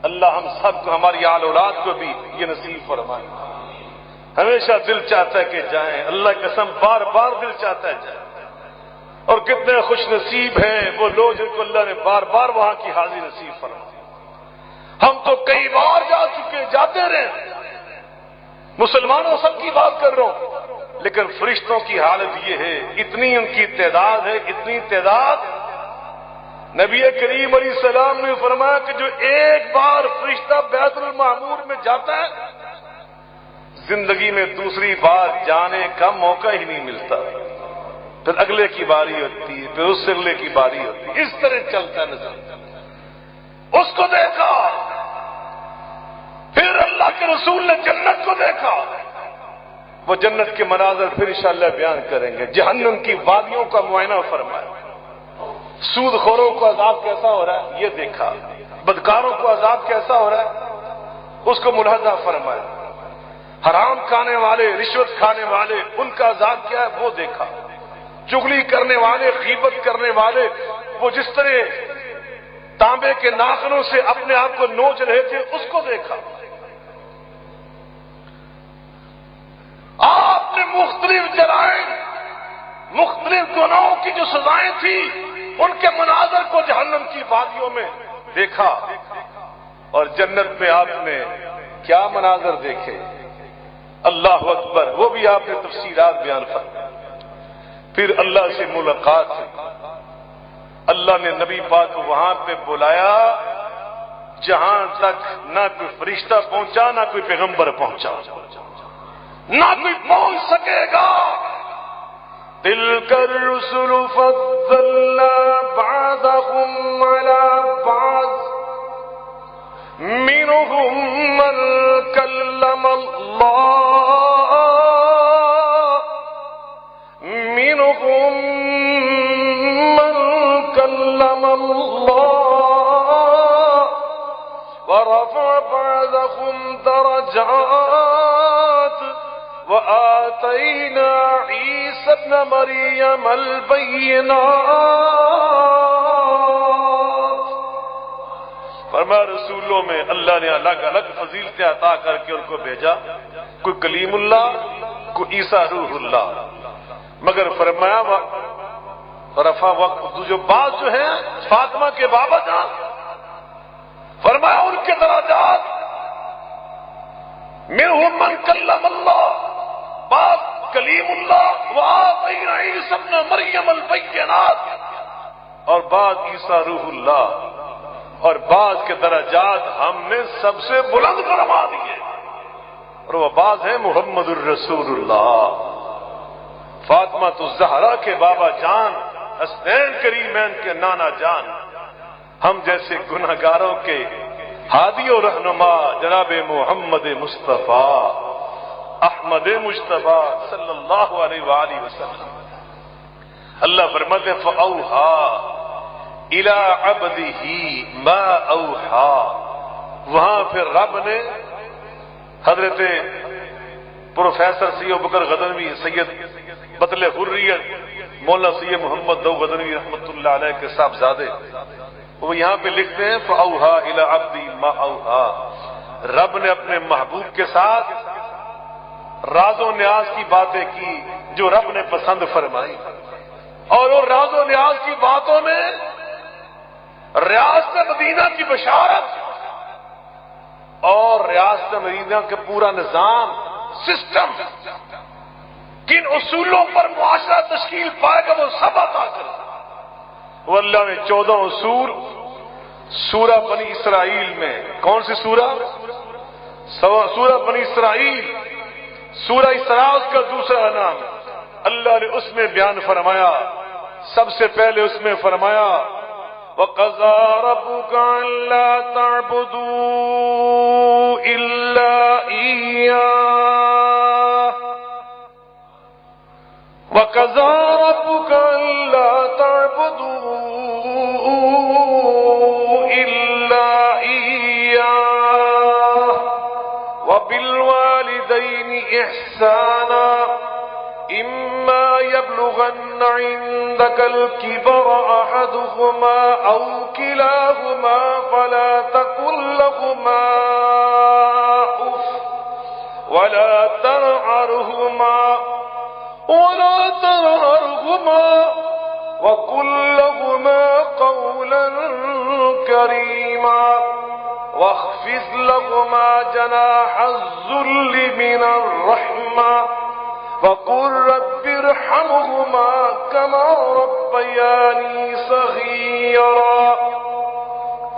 اللہ ہم سب کو، ہماری آل اولاد کو بھی یہ نصیب فرمائے. ہمیشہ دل چاہتا ہے کہ جائیں. اللہ کی قسم بار بار دل چاہتا ہے جائیں. اور کتنے خوش نصیب ہیں وہ لوگ جن کو اللہ نے بار بار وہاں کی حاضری نصیب فرمائی. ہم تو کئی بار جا چکے، جاتے رہے. مسلمانوں سب کی بات کر رہا ہوں، لیکن فرشتوں کی حالت یہ ہے، اتنی ان کی تعداد ہے، اتنی تعداد. نبی کریم علیہ السلام نے فرمایا کہ جو ایک بار فرشتہ بیت المعمور میں جاتا ہے، زندگی میں دوسری بار جانے کا موقع ہی نہیں ملتا. پھر اگلے کی باری ہوتی ہے، پھر اس سے اگلے کی باری ہوتی ہے. اس طرح چلتا نظر. اس کو دیکھا. پھر اللہ کے رسول نے جنت کو دیکھا. وہ جنت کے مناظر پھر انشاءاللہ بیان کریں گے. جہنم کی وادیوں کا معائنہ فرمایا. سود خوروں کو عذاب کیسا ہو رہا ہے یہ دیکھا. بدکاروں کو عذاب کیسا ہو رہا ہے اس کو ملاحظہ فرمایا. حرام کھانے والے، رشوت کھانے والے، ان کا عذاب کیا ہے وہ دیکھا. چغلی کرنے والے، غیبت کرنے والے، وہ جس طرح تانبے کے ناخنوں سے اپنے آپ کو نوچ رہے تھے اس کو دیکھا. آپ نے مختلف جرائم، مختلف گناہوں کی جو سزائیں تھیں ان کے مناظر کو جہنم کی وادیوں میں دیکھا. اور جنت میں آپ نے کیا مناظر دیکھے. اللہ اکبر. وہ بھی آپ نے تفصیلات بیان فرمائے. پھر اللہ سے ملاقات ہوئی. اللہ نے نبی پاک کو وہاں پہ بلایا جہاں تک نہ کوئی فرشتہ پہنچا، نہ کوئی پیغمبر پہنچا، نہ کوئی پہنچ سکے گا. تلک الرسل فضلنا بعضهم على بعض منهم من كلم الله منهم من كلم الله بعضهم درجات وآتينا عيسى ابن مريم البينات. فرمایا رسولوں میں اللہ نے الگ الگ فضیلتیں عطا کر کے ان کو بھیجا، کوئی کلیم اللہ، کوئی عیسیٰ روح اللہ، مگر فرمایا رفع وقت جو بعض جو ہیں فاطمہ کے بابا جان، فرمایا ان کے درجات منہم من کلم اللہ، بعض کلیم اللہ، وآتینا عیسی ابن مریم البینات، اور بعض عیسیٰ روح اللہ، اور بعض کے درجات ہم نے سب سے بلند فرما دیے، اور وہ بعض ہیں محمد الرسول اللہ، فاطمہ الزہرا کے بابا جان، حسنین کریمین کے نانا جان، ہم جیسے گنہگاروں کے ہادی و رہنما جناب محمد مصطفیٰ احمد مجتبیٰ صلی اللہ علیہ وآلہ وسلم. اللہ فرماتے ہیں فَأَوْحَا إِلَىٰ عَبْدِهِ مَا أَوْحَا، وہاں پھر رب نے حضرت پروفیسر سید ابوبکر غزنوی، سید بطل حریت مولانا سید محمد دو غزنوی رحمۃ اللہ علیہ کے صاحبزادے، وہ یہاں پہ لکھتے ہیں فَأَوْحَا إِلَىٰ عَبْدِهِ مَا أَوْحَا، رب نے اپنے محبوب کے ساتھ راز و نیاز کی باتیں کی جو رب نے پسند فرمائی، اور وہ راز و نیاز کی باتوں میں ریاست مدینہ کی بشارت اور ریاست مدینہ کے پورا نظام، سسٹم، کن اصولوں پر معاشرہ تشکیل پائے گا وہ سب عطا کر. وہ اللہ نے 14 اصول سورہ بنی اسرائیل میں، کون سی سورہ؟ سورہ بنی اسرائیل، سورہ اسراء اس کا دوسرا نام، اللہ نے اس میں بیان فرمایا. سب سے پہلے اس میں فرمایا وَقَضَىٰ رَبُّكَ أَلَّا تَعْبُدُوا إِلَّا إِيَّاهُ وَقَضَىٰ رَبُّكَ أَلَّا تَعْبُدُوا إِلَّا إِيَّاهُ وَبِالْوَالِدَيْنِ إِحْسَانًا إِمَّا يَبْلُغَنَّ عِندَكَ الْكِبَرَ أَحَدُهُمَا أَوْ كِلَاهُمَا فَلَا تَقُل لَّهُمَا أُفٍّ وَلَا تَنْهَرْهُمَا وَقُل لَّهُمَا قَوْلًا كَرِيمًا وَاخْفِضْ لَهُمَا جَنَاحَ الذُّلِّ مِنَ الرَّحْمَةِ وَقُل رَّبِّ ارْحَمْهُمَا كَمَا رَبَّيَانِي صَغِيرًا.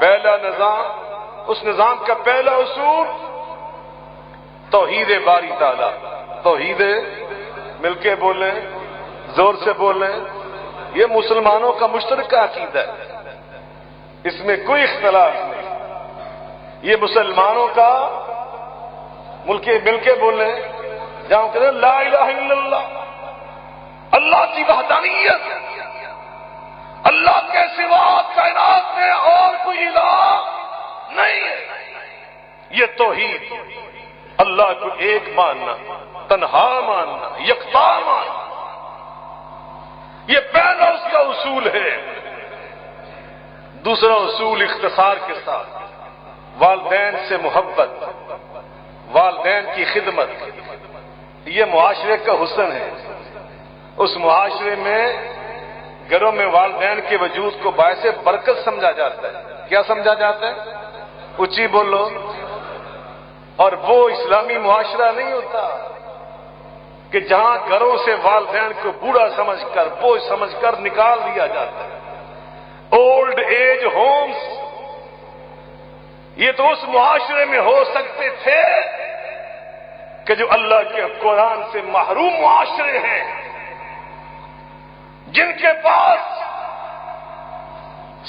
پہلا نظام، اس نظام کا پہلا اصول توحید باری تعالیٰ. توحید، مل کے بولیں، زور سے بولیں، یہ مسلمانوں کا مشترکہ عقیدہ ہے، اس میں کوئی اختلاف نہیں. یہ مسلمانوں کا مل کے بولیں، جہاں کہتے ہیں لا الہ الا اللہ، اللہ کی وحدانیت، اللہ کے سوا کائنات میں اور کوئی الہ نہیں ہے. یہ توحید، اللہ کو ایک ماننا، تنہا ماننا، یکتا ماننا، یہ پہلا اس کا اصول ہے. دوسرا اصول اختصار کے ساتھ والدین سے محبت، والدین کی خدمت، یہ معاشرے کا حسن ہے. اس معاشرے میں گھروں میں والدین کے وجود کو باعث برکت سمجھا جاتا ہے. کیا سمجھا جاتا ہے؟ اونچی بولو. اور وہ اسلامی معاشرہ نہیں ہوتا کہ جہاں گھروں سے والدین کو بوڑھا سمجھ کر، بوجھ سمجھ کر نکال دیا جاتا ہے. اولڈ ایج ہومز یہ تو اس معاشرے میں ہو سکتے تھے کہ جو اللہ کے قرآن سے محروم معاشرے ہیں، جن کے پاس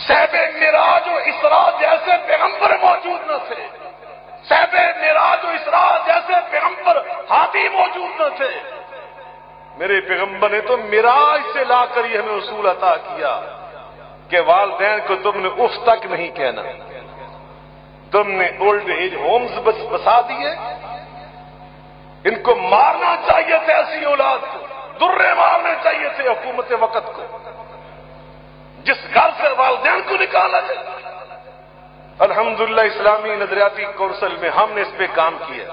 صحب معراج و اسراء جیسے پیغمبر موجود نہ تھے، صحب معراج و اسراء جیسے پیغمبر ہادی موجود نہ تھے. میرے پیغمبر نے تو معراج سے لا کر یہ ہمیں اصول عطا کیا کہ والدین کو تم نے اف تک نہیں کہنا، تم نے اولڈ ایج ہومز بسا دیے. ان کو مارنا چاہیے تھے ایسی اولاد کو، درے مارنے چاہیے تھے حکومت وقت کو، جس گھر سے والدین کو نکالا جائے. الحمدللہ اسلامی نظریاتی کونسل میں ہم نے اس پہ کام کیا.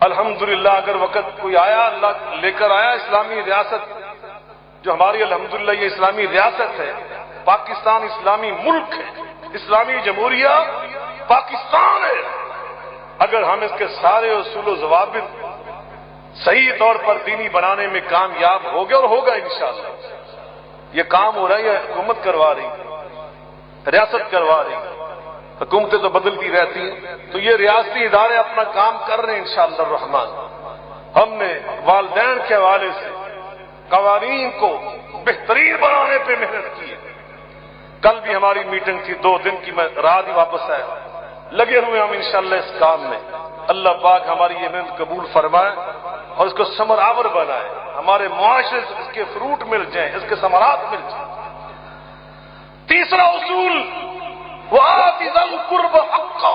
الحمدللہ اگر وقت کوئی آیا، اللہ لے کر آیا اسلامی ریاست، جو ہماری الحمدللہ یہ اسلامی ریاست ہے، پاکستان اسلامی ملک ہے، اسلامی جمہوریہ پاکستان ہے. اگر ہم اس کے سارے اصول و ضوابط صحیح طور پر دینی بنانے میں کامیاب ہو گئے، اور ہوگا انشاءاللہ. یہ کام ہو رہا ہے، یہ حکومت کروا رہی ہے، ریاست کروا رہی ہے. حکومتیں تو بدلتی رہتی ہیں، تو یہ ریاستی ادارے اپنا کام کر رہے ہیں انشاءاللہ الرحمن. ہم نے والدین کے حوالے سے قوانین کو بہترین بنانے پہ محنت کی ہے. کل بھی ہماری میٹنگ تھی 2 دن کی، میں رات ہی واپس آیا. لگے ہوئے ہم انشاءاللہ اس کام میں. اللہ پاک ہماری یہ محنت قبول فرمائے اور اس کو ثمر آور بنائے، ہمارے معاشرے سے اس کے فروٹ مل جائیں، اس کے ثمرات مل جائیں. تیسرا اصول وآت ذی القربى حقہ.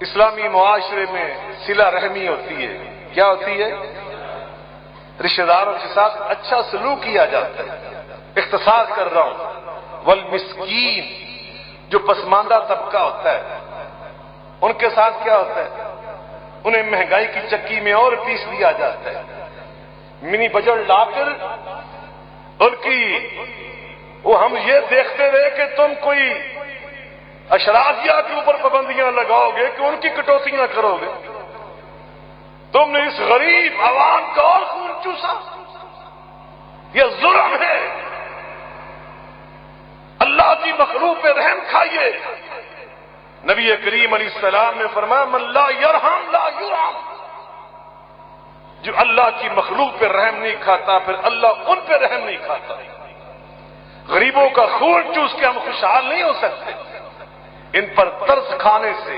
اسلامی معاشرے میں صلہ رحمی ہوتی ہے. کیا ہوتی ہے؟ رشتہ داروں کے ساتھ اچھا سلوک کیا جاتا ہے. اختصار کر رہا ہوں. والمسکین، جو پسماندہ طبقہ ہوتا ہے ان کے ساتھ کیا ہوتا ہے؟ انہیں مہنگائی کی چکی میں اور پیس دیا جاتا ہے. منی بجٹ لا کر ان کی وہ ہم یہ دیکھتے رہے کہ تم کوئی اشرافیہ کے اوپر پابندیاں لگاؤ گے کہ ان کی کٹوتیاں کرو گے. تم نے اس غریب عوام کا اور خون چوسا. یہ ظلم ہے. اللہ کی مخلوق پہ رحم کھائیے. نبی کریم علیہ السلام نے فرمایا من لا یرحم لا یرحم. جو اللہ کی مخلوق پہ رحم نہیں کھاتا پھر اللہ ان پہ رحم نہیں کھاتا. غریبوں کا خون چوس کے ہم خوشحال نہیں ہو سکتے. ان پر ترس کھانے سے،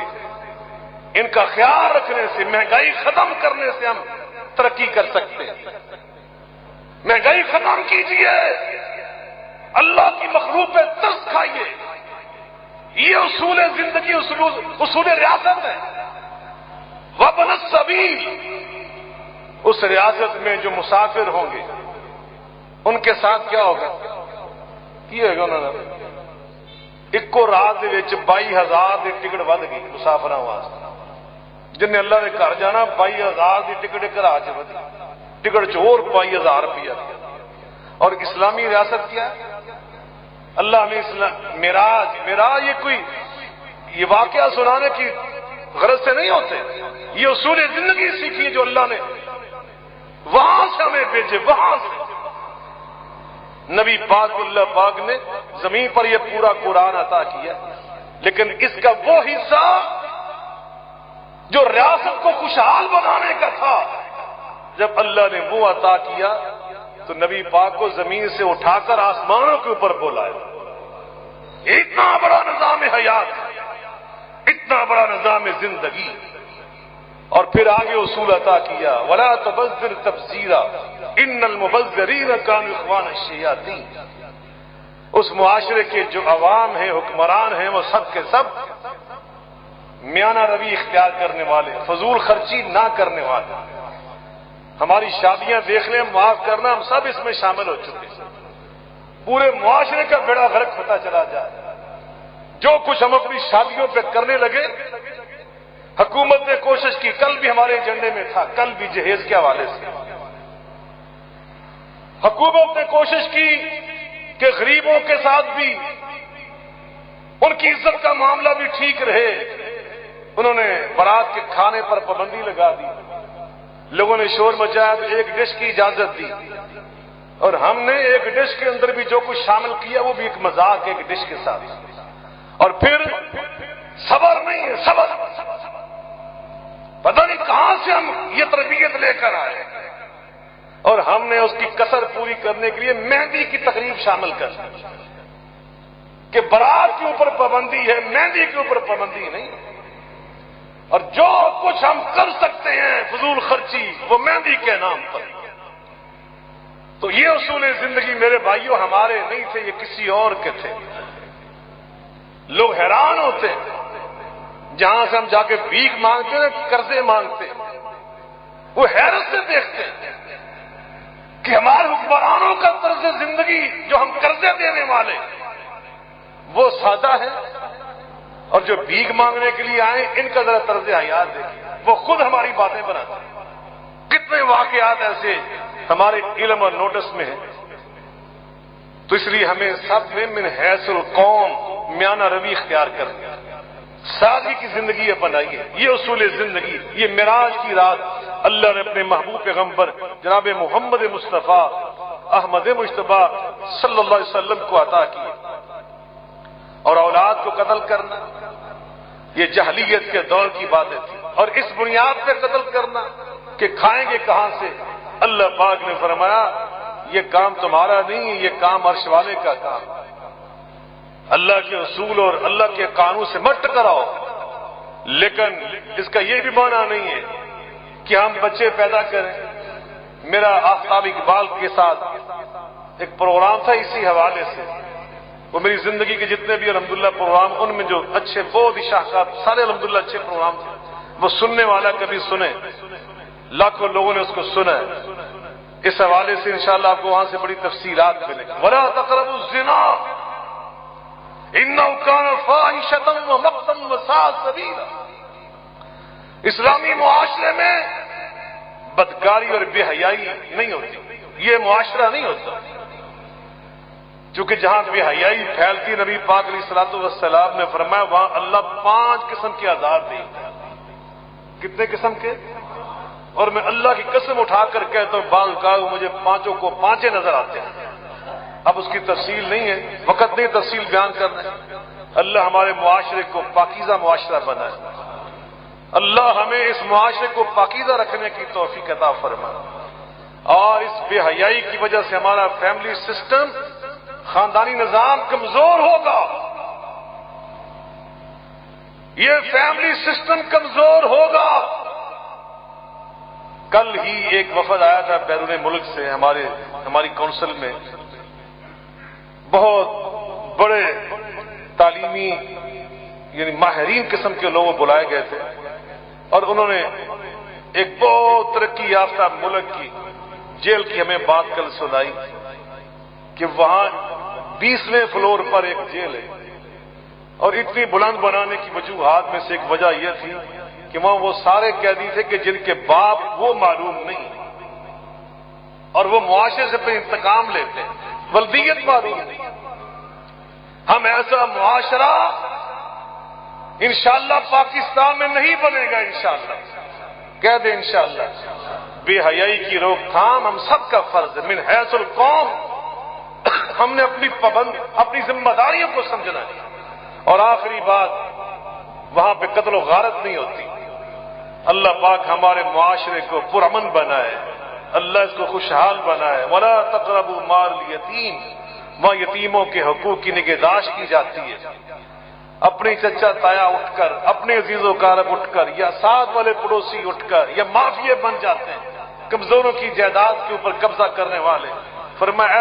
ان کا خیال رکھنے سے، مہنگائی ختم کرنے سے ہم ترقی کر سکتے ہیں. مہنگائی ختم کیجیے، اللہ کی مخلوق پہ ترس کھائیے. یہ اصول زندگی، اصول ریاست ہے. وابن السبیل، اس ریاست میں جو مسافر ہوں گے ان کے ساتھ کیا ہوگا؟ کی ہوگا انہوں نے ایکو رات دے وچ 22,000 دی ٹکٹ ود گئی مسافراں واسطے. جن نے اللہ نے گھر جانا 22,000 دی ٹکٹ کرا چ ودی. ٹکٹ چ اور 22,000 روپیہ. اور اسلامی ریاست کیا ہے؟ اللہ نے معراج یہ کوئی یہ واقعہ سنانے کی غرض سے نہیں ہوتے. یہ اصول زندگی سیکھی جو اللہ نے وہاں سے ہمیں بھیجے. وہاں سے نبی پاک اللہ پاک نے زمین پر یہ پورا قرآن عطا کیا، لیکن اس کا وہ حصہ جو ریاست کو خوشحال بنانے کا تھا، جب اللہ نے وہ عطا کیا تو نبی پاک کو زمین سے اٹھا کر آسمانوں کے اوپر بولایا. اتنا بڑا نظام حیات، اتنا بڑا نظام زندگی. اور پھر آگے اصول عطا کیا ولا تبذر تبذیرا ان المبذرین کانوا اخوان الشیاطین. اس معاشرے کے جو عوام ہیں، حکمران ہیں، وہ سب کے سب میانہ روی اختیار کرنے والے، فضول خرچی نہ کرنے والے. ہماری شادیاں دیکھ لیں، معاف کرنا ہم سب اس میں شامل ہو چکے ہیں. پورے معاشرے کا بیڑا غرق ہوتا چلا جائے. جو کچھ ہم اپنی شادیوں پہ کرنے لگے، حکومت نے کوشش کی. کل بھی ہمارے ایجنڈے میں تھا، کل بھی جہیز کے حوالے سے حکومت نے کوشش کی کہ غریبوں کے ساتھ بھی ان کی عزت کا معاملہ بھی ٹھیک رہے. انہوں نے بارات کے کھانے پر پابندی لگا دی. لوگوں نے شور مچایا تو ایک ڈش کی اجازت دی، اور ہم نے ایک ڈش کے اندر بھی جو کچھ شامل کیا وہ بھی ایک مذاق ایک ڈش کے ساتھ. اور پھر صبر نہیں ہے، صبر پتہ نہیں کہاں سے ہم یہ تربیت لے کر آئے. اور ہم نے اس کی کسر پوری کرنے کے لیے مہندی کی تقریب شامل کر دی کہ بارات کے اوپر پابندی ہے، مہندی کے اوپر پابندی نہیں. اور جو کچھ ہم کر سکتے ہیں فضول خرچی وہ مہندی کے نام پر. تو یہ اصول زندگی میرے بھائیوں ہمارے نہیں تھے، یہ کسی اور کے تھے. لوگ حیران ہوتے ہیں جہاں سے ہم جا کے بھیک مانگتے ہیں، قرضے مانگتے ہیں، وہ حیرت سے دیکھتے ہیں کہ ہمارے حکمرانوں کا طرز زندگی جو ہم قرضے دینے والے وہ سادہ ہے، اور جو بھیک مانگنے کے لیے آئے ان کا ذرا طرز حیات دیکھیں، وہ خود ہماری باتیں بناتے ہیں۔ کتنے واقعات ایسے ہمارے علم اور نوٹس میں ہیں۔ تو اس لیے ہمیں سب میں من حیث القوم میانہ روی اختیار کرنی، سادگی کی زندگی اپنائیے۔ یہ اصول زندگی، یہ معراج کی رات اللہ نے اپنے محبوب پیغمبر جناب محمد مصطفیٰ احمد مجتبیٰ صلی اللہ علیہ وسلم کو عطا کی۔ اور اولاد کو قتل کرنا یہ جاہلیت کے دور کی باتیں تھی، اور اس بنیاد پہ قتل کرنا کہ کھائیں گے کہاں سے، اللہ پاک نے فرمایا یہ کام تمہارا نہیں ہے، یہ کام عرش والے کا کام۔ اللہ کے اصول اور اللہ کے قانون سے مت ٹکراؤ، لیکن اس کا یہ بھی معنی نہیں ہے کہ ہم بچے پیدا کریں۔ میرا آفتاب اقبال کے ساتھ ایک پروگرام تھا اسی حوالے سے، وہ میری زندگی کے جتنے بھی الحمدللہ پروگرام، ان میں جو اچھے بہت ہی شاہکار سارے الحمدللہ اچھے پروگرام تھے، وہ سننے والا کبھی سنے، لاکھوں لوگوں نے اس کو سنا ہے۔ اس حوالے سے انشاءاللہ آپ کو وہاں سے بڑی تفصیلات ملیں گی۔ وَلَا تَقْرَبُوا الزِّنَا إِنَّهُ كَانَ فَاحِشَةً وَمَقْتًا وَسَاءَ سَبِيلًا۔ اسلامی معاشرے میں بدکاری اور بے حیائی نہیں ہوتی، یہ معاشرہ نہیں ہوتا، چونکہ جہاں بے حیائی پھیلتی نبی پاک علیہ الصلوۃ والسلام نے فرمایا وہاں اللہ 5 قسم کے عذاب دے۔ کتنے قسم کے؟ اور میں اللہ کی قسم اٹھا کر کہتا ہوں بعض اوقات مجھے 5 کو 5 نظر آتے ہیں۔ اب اس کی تفصیل نہیں ہے، وقت نہیں تفصیل بیان کرنا ہے۔ اللہ ہمارے معاشرے کو پاکیزہ معاشرہ بنائے، اللہ ہمیں اس معاشرے کو پاکیزہ رکھنے کی توفیق عطا فرمائے۔ اور اس بے حیائی کی وجہ سے ہمارا فیملی سسٹم، خاندانی نظام کمزور ہوگا، یہ فیملی سسٹم کمزور ہوگا۔ کل ہی ایک وفد آیا تھا بیرون ملک سے ہماری کونسل میں، بہت بڑے تعلیمی یعنی ماہرین قسم کے لوگ بلائے گئے تھے، اور انہوں نے ایک بہت ترقی یافتہ ملک کی جیل کی ہمیں بات کل سنائی کہ وہاں 20ویں فلور پر ایک جیل ہے، اور اتنی بلند بنانے کی وجوہات میں سے ایک وجہ یہ تھی کہ وہاں وہ سارے قیدی تھے کہ جن کے باپ وہ معلوم نہیں، اور وہ معاشرے سے پہ انتقام لیتے ہیں، ولدیت معلوم نہیں۔ ہم ایسا معاشرہ انشاءاللہ پاکستان میں نہیں بنے گا، انشاءاللہ کہہ دیں انشاءاللہ۔ بے حیائی کی روک تھام ہم سب کا فرض ہے، من حیث القوم ہم نے اپنی ذمہ داریوں کو سمجھنا ہے۔ اور آخری بات، وہاں پہ قتل و غارت نہیں ہوتی۔ اللہ پاک ہمارے معاشرے کو پرامن بنائے، اللہ اس کو خوشحال بنائے۔ وَلَا تَقْرَبُوا مَالَ الْيَتِيمِ، وہاں یتیموں کے حقوق کی نگہداشت کی جاتی ہے۔ اپنی چچا تایا اٹھ کر، اپنے عزیز و اقارب اٹھ کر، یا ساتھ والے پڑوسی اٹھ کر، یا مافیے بن جاتے ہیں کمزوروں کی جائیداد کے اوپر قبضہ کرنے والے۔ فرمایا